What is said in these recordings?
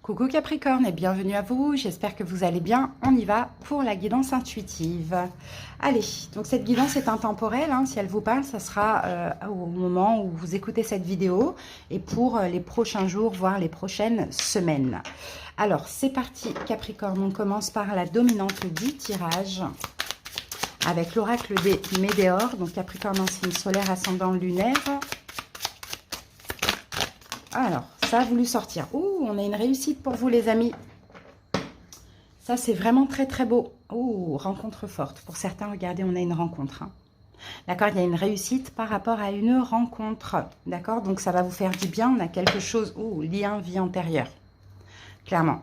Coucou Capricorne et bienvenue à vous, j'espère que vous allez bien. On y va pour la guidance intuitive. Allez, donc cette guidance est intemporelle, hein. Si elle vous parle, ça sera au moment où vous écoutez cette vidéo et pour les prochains jours, voire les prochaines semaines. Alors, c'est parti Capricorne, on commence par la dominante du tirage avec l'oracle des Médéors, donc Capricorne en signe solaire, ascendant lunaire. Alors, ça a voulu sortir. Ouh, on a une réussite pour vous les amis. Ça, c'est vraiment très très beau. Ouh, rencontre forte. Pour certains, regardez, on a une rencontre. Hein. D'accord, il y a une réussite par rapport à une rencontre. D'accord, donc ça va vous faire du bien. On a quelque chose. Ouh, lien vie antérieure. Clairement.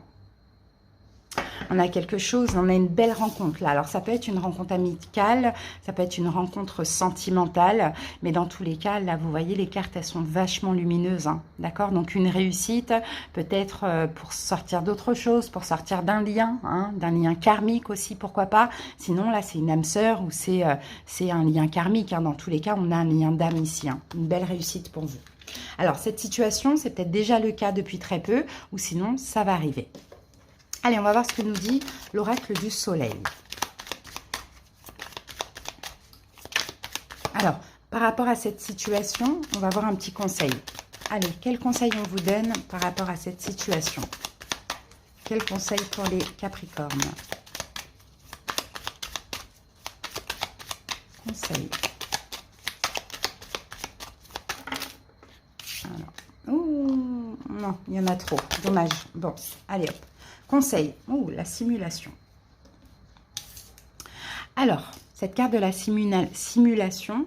On a quelque chose, on a une belle rencontre là. Alors ça peut être une rencontre amicale, ça peut être une rencontre sentimentale, mais dans tous les cas, là vous voyez les cartes, elles sont vachement lumineuses, hein, d'accord? Donc une réussite, peut-être pour sortir d'autre chose, pour sortir d'un lien, hein, d'un lien karmique aussi, pourquoi pas. Sinon là c'est une âme sœur ou c'est un lien karmique, hein. Dans tous les cas, on a un lien d'âme ici, hein. Une belle réussite pour vous. Alors cette situation, c'est peut-être déjà le cas depuis très peu, ou sinon ça va arriver. Allez, on va voir ce que nous dit l'oracle du soleil. Alors, par rapport à cette situation, on va voir un petit conseil. Allez, quel conseil on vous donne par rapport à cette situation? Quel conseil pour les Capricornes? Conseil. Alors, ouh, non, il y en a trop. Dommage. Bon, allez hop. Conseil, ouh, la simulation. Alors, cette carte de la simulation,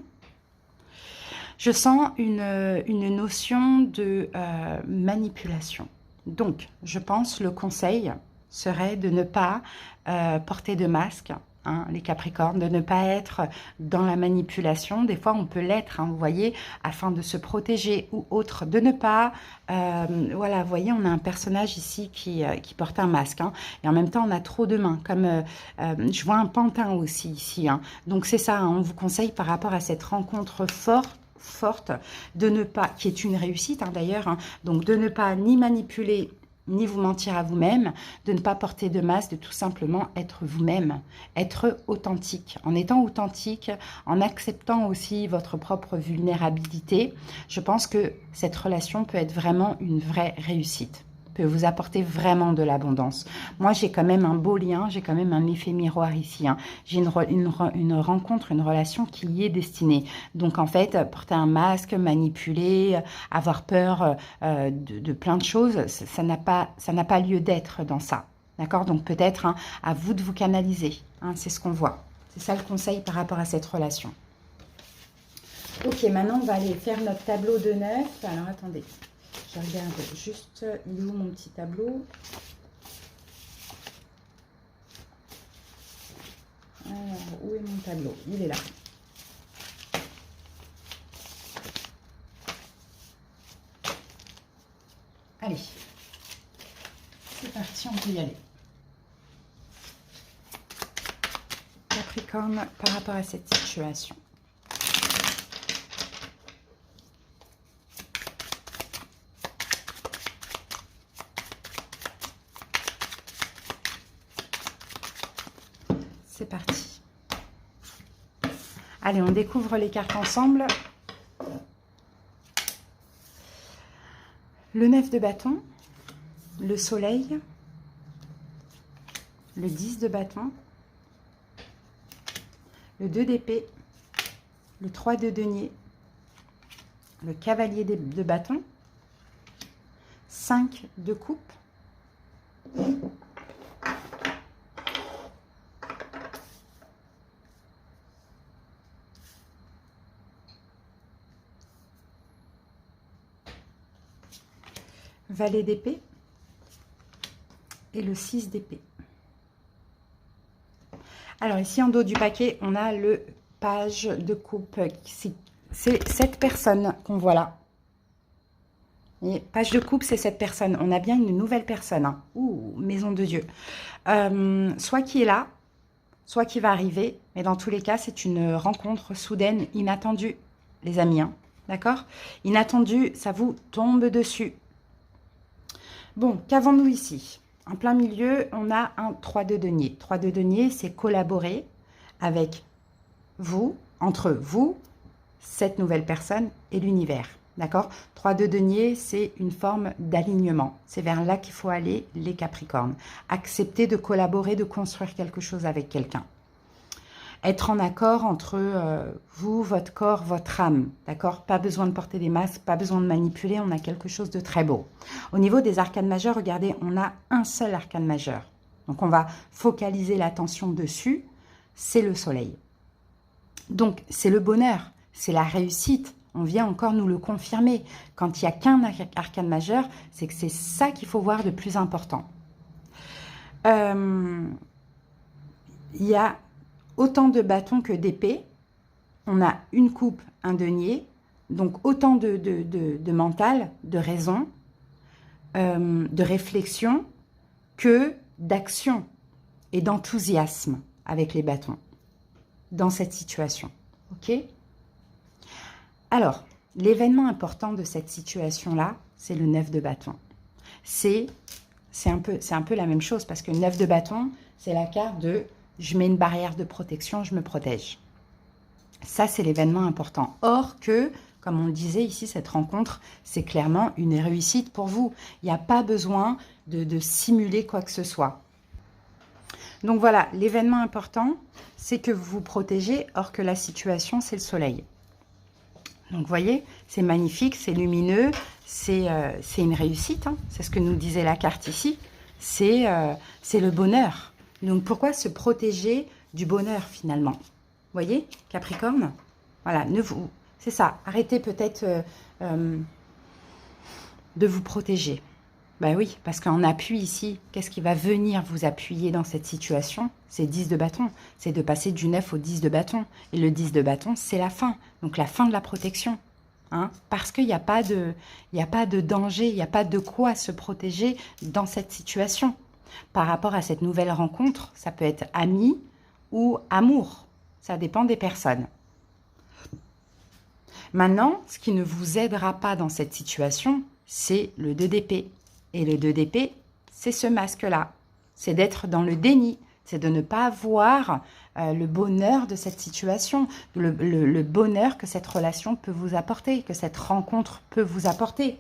je sens une notion de manipulation. Donc, je pense le conseil serait de ne pas porter de masque, hein, les Capricornes, de ne pas être dans la manipulation. Des fois, on peut l'être, hein, vous voyez, afin de se protéger ou autre, de ne pas... voilà, vous voyez, on a un personnage ici qui porte un masque, hein, et en même temps, on a trop de mains, comme je vois un pantin aussi ici. Hein. Donc, c'est ça, hein, on vous conseille par rapport à cette rencontre forte, de ne pas, qui est une réussite hein, d'ailleurs, hein, donc de ne pas ni manipuler, ni vous mentir à vous-même, de ne pas porter de masque, de tout simplement être vous-même, être authentique. En étant authentique, en acceptant aussi votre propre vulnérabilité, je pense que cette relation peut être vraiment une vraie réussite, peut vous apporter vraiment de l'abondance. Moi, j'ai quand même un beau lien, j'ai quand même un effet miroir ici. Hein. J'ai une rencontre, une relation qui y est destinée. Donc, en fait, porter un masque, manipuler, avoir peur de plein de choses, ça n'a pas lieu d'être dans ça. D'accord? Donc, peut-être hein, à vous de vous canaliser. Hein, c'est ce qu'on voit. C'est ça le conseil par rapport à cette relation. Ok, maintenant, on va aller faire notre tableau de 9. Alors, attendez. Je regarde juste, il est où mon petit tableau? Alors, où est mon tableau? Il est là. Allez, c'est parti, on peut y aller. Capricorne, par rapport à cette situation. C'est parti. Allez, on découvre les cartes ensemble. Le 9 de bâton, le soleil, le 10 de bâton, le 2 d'épée, le 3 de denier, le cavalier de bâton, 5 de coupe, valet d'épée et le 6 d'épée. Alors ici en dos du paquet, on a le page de coupe. C'est cette personne qu'on voit là. Et page de coupe, c'est cette personne. On a bien une nouvelle personne. Hein. Ouh, maison de Dieu. Soit qui est là, soit qui va arriver. Mais dans tous les cas, c'est une rencontre soudaine, inattendue, les amis. Hein. D'accord? Inattendu, ça vous tombe dessus. Bon, qu'avons-nous ici? En plein milieu, on a un 3 de denier. 3 de denier, c'est collaborer avec vous, entre vous, cette nouvelle personne et l'univers. D'accord? 3 de denier, c'est une forme d'alignement. C'est vers là qu'il faut aller, les Capricornes. Accepter de collaborer, de construire quelque chose avec quelqu'un. Être en accord entre vous, votre corps, votre âme. D'accord? Pas besoin de porter des masques, pas besoin de manipuler, on a quelque chose de très beau. Au niveau des arcanes majeurs, regardez, on a un seul arcane majeur. Donc on va focaliser l'attention dessus, c'est le soleil. Donc c'est le bonheur, c'est la réussite. On vient encore nous le confirmer. Quand il n'y a qu'un arcane majeur, c'est que c'est ça qu'il faut voir de plus important. Il y a autant de bâtons que d'épées. On a une coupe, un denier. Donc autant de mental, de raison, de réflexion que d'action et d'enthousiasme avec les bâtons dans cette situation. Ok? Alors, l'événement important de cette situation-là, c'est le 9 de bâton. C'est un peu la même chose parce que le 9 de bâton, c'est la carte de « je mets une barrière de protection, je me protège ». Ça, c'est l'événement important. Or que, comme on le disait ici, cette rencontre, c'est clairement une réussite pour vous. Il n'y a pas besoin de simuler quoi que ce soit. Donc voilà, l'événement important, c'est que vous vous protégez, or que la situation, c'est le soleil. Donc, vous voyez, c'est magnifique, c'est lumineux, c'est une réussite. Hein. C'est ce que nous disait la carte ici. C'est le bonheur. Donc, pourquoi se protéger du bonheur, finalement? Vous voyez, Capricorne? Voilà, c'est ça. Arrêtez peut-être de vous protéger. Ben oui, parce qu'en appui ici, qu'est-ce qui va venir vous appuyer dans cette situation? C'est 10 de bâton. C'est de passer du 9 au 10 de bâton. Et le 10 de bâton, c'est la fin. Donc la fin de la protection. Hein? Parce qu'il n'y a pas de danger, il n'y a pas de quoi se protéger dans cette situation. Par rapport à cette nouvelle rencontre, ça peut être ami ou amour. Ça dépend des personnes. Maintenant, ce qui ne vous aidera pas dans cette situation, c'est le 2 d'épée. Et le 2 d'épée, c'est ce masque-là. C'est d'être dans le déni. C'est de ne pas voir le bonheur de cette situation, le bonheur que cette relation peut vous apporter, que cette rencontre peut vous apporter.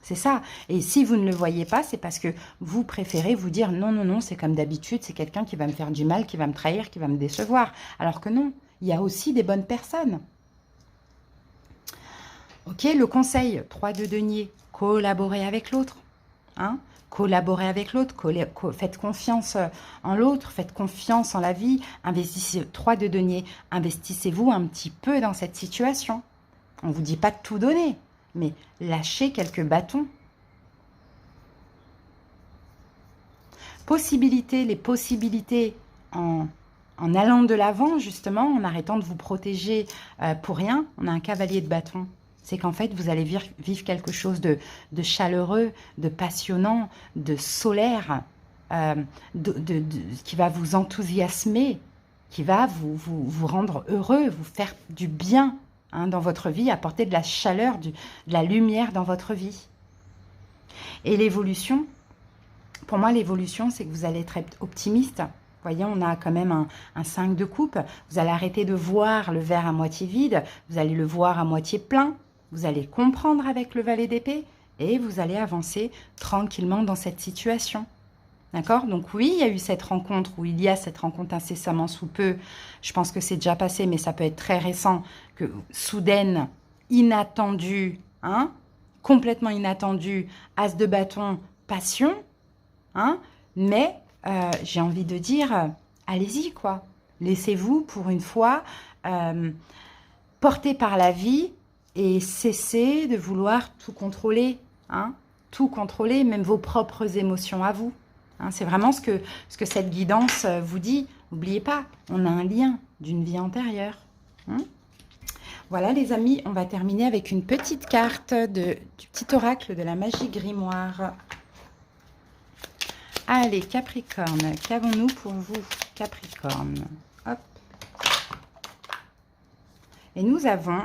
C'est ça. Et si vous ne le voyez pas, c'est parce que vous préférez vous dire non, non, non, c'est comme d'habitude, c'est quelqu'un qui va me faire du mal, qui va me trahir, qui va me décevoir. Alors que non, il y a aussi des bonnes personnes. Ok, le conseil, 3 de denier, collaborer avec l'autre. Hein? Collaborez avec l'autre, faites confiance en l'autre, faites confiance en la vie, investissez 3 de denier, investissez-vous un petit peu dans cette situation. On ne vous dit pas de tout donner, mais lâchez quelques bâtons. Les possibilités en allant de l'avant, justement, en arrêtant de vous protéger pour rien, on a un cavalier de bâton. C'est qu'en fait, vous allez vivre quelque chose de chaleureux, de passionnant, de solaire, qui va vous enthousiasmer, qui va vous rendre heureux, vous faire du bien hein, dans votre vie, apporter de la chaleur, de la lumière dans votre vie. Et l'évolution, pour moi, l'évolution, c'est que vous allez être optimiste. Vous voyez, on a quand même un 5 de coupe. Vous allez arrêter de voir le verre à moitié vide, vous allez le voir à moitié plein. Vous allez comprendre avec le valet d'épée et vous allez avancer tranquillement dans cette situation. D'accord? Donc oui, il y a eu cette rencontre, ou il y a cette rencontre incessamment sous peu. Je pense que c'est déjà passé, mais ça peut être très récent, que soudaine, inattendue, hein, complètement inattendue, as de bâton, passion, hein, mais j'ai envie de dire, allez-y quoi. Laissez-vous pour une fois porter par la vie, et cessez de vouloir tout contrôler, hein, tout contrôler, même vos propres émotions à vous. Hein, c'est vraiment ce que cette guidance vous dit. N'oubliez pas, on a un lien d'une vie antérieure. Hein. Voilà les amis, on va terminer avec une petite carte du petit oracle de la magie grimoire. Allez, Capricorne, qu'avons-nous pour vous, Capricorne? Hop. Et nous avons...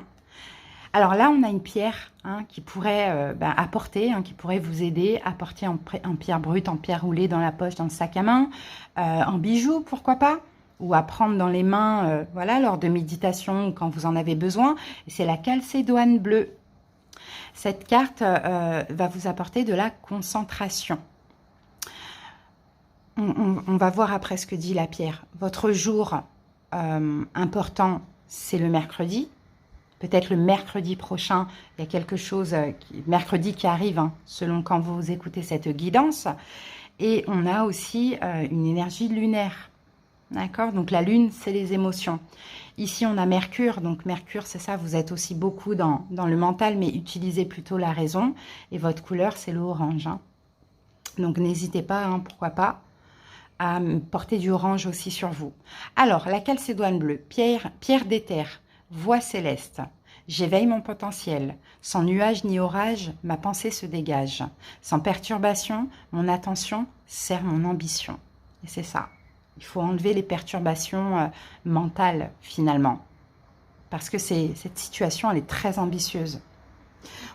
Alors là, on a une pierre qui pourrait apporter, qui pourrait vous aider à porter en pierre brute, en pierre roulée dans la poche, dans le sac à main, en bijoux, pourquoi pas, ou à prendre dans les mains, voilà, lors de méditation ou quand vous en avez besoin. C'est la calcédoine bleue. Cette carte va vous apporter de la concentration. On va voir après ce que dit la pierre. Votre jour important, c'est le mercredi. Peut-être le mercredi prochain, il y a quelque chose, mercredi qui arrive, selon quand vous écoutez cette guidance. Et on a aussi une énergie lunaire. D'accord? Donc la lune, c'est les émotions. Ici, on a Mercure. Donc Mercure, c'est ça, vous êtes aussi beaucoup dans le mental, mais utilisez plutôt la raison. Et votre couleur, c'est l'orange. Donc n'hésitez pas, pourquoi pas, à porter du orange aussi sur vous. Alors, la calcédoine bleue, pierre d'éther, voix céleste. J'éveille mon potentiel. Sans nuage ni orage, ma pensée se dégage. Sans perturbation, mon attention sert mon ambition. Et c'est ça. Il faut enlever les perturbations mentales, finalement. Parce que cette situation, elle est très ambitieuse.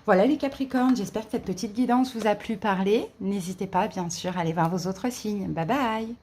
Voilà les Capricornes, j'espère que cette petite guidance vous a plu parler. N'hésitez pas, bien sûr, à aller voir vos autres signes. Bye bye!